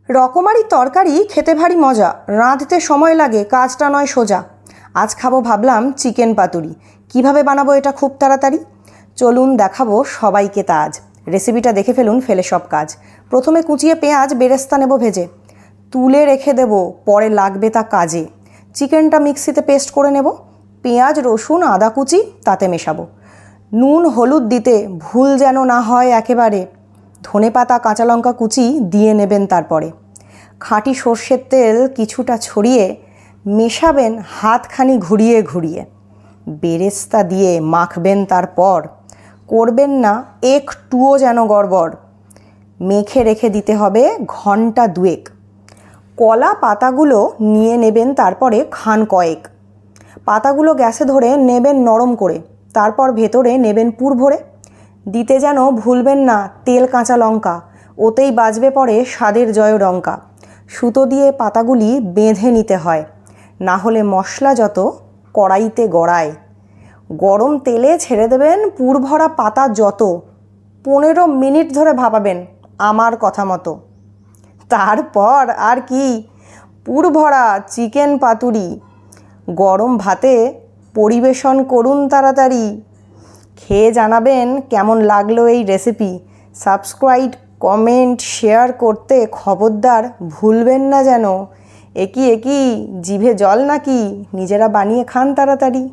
রকমারি তরকারি খেতে ভারী মজা, রাঁধতে সময় লাগে, কাজটা নয় সোজা। আজ খাবো ভাবলাম চিকেন পাতুরি। কিভাবে বানাবো এটা খুব তাড়াতাড়ি? চলুন দেখাবো সবাইকে তা আজ। রেসিপিটা দেখে ফেলুন ফেলে সব কাজ। প্রথমে কুচিয়ে পেঁয়াজ বেরেস্তা নেব ভেজে, তুলে রেখে দেব, পরে লাগবে তা কাজে। চিকেনটা মিক্সিতে পেস্ট করে নেব, পেঁয়াজ রসুন আদা কুচি তাতে মেশাবো। নুন হলুদ দিতে ভুল যেন না হয় একেবারে। ধনেপাতা কাঁচা লঙ্কা কুচি দিয়ে নেবেন তারপরে। খাঁটি সর্ষের তেল কিছুটা ছড়িয়ে মেশাবেন হাতখানি ঘুরিয়ে ঘুরিয়ে। বেরেস্তা দিয়ে মাখবেন তারপর, করবেন না একটুও যেন গড়বড়। মেখে রেখে দিতে হবে ঘন্টা দুয়েক। কলা পাতাগুলো নিয়ে নেবেন তারপরে খান কয়েক। পাতাগুলো গ্যাসে ধরে নেবেন নরম করে, তারপর ভেতরে নেবেন পুর ভরে। দিতে যেন ভুলবেন না তেল কাঁচা লঙ্কা, ওতেই বাজবে পরে স্বাদের জয়ডঙ্কা। সুতো দিয়ে পাতাগুলি বেঁধে নিতে হয়, না হলে মশলা যত কড়াইতে গড়ায়। গরম তেলে ছেড়ে দেবেন পুর ভরা পাতা যত, 15 মিনিট ধরে ভাপাবেন আমার কথা মতো। তারপর আর কি, পুর ভরা চিকেন পাতুরি গরম ভাতে পরিবেশন করুন তাড়াতাড়ি। খেয়ে জানাবেন কেমন লাগলো এই রেসিপি। সাবস্ক্রাইব, কমেন্ট, শেয়ার করতে খবরদার ভুলবেন না যেন। একি জিভে জল নাকি? নিজেরা বানিয়ে খান তাড়াতাড়ি।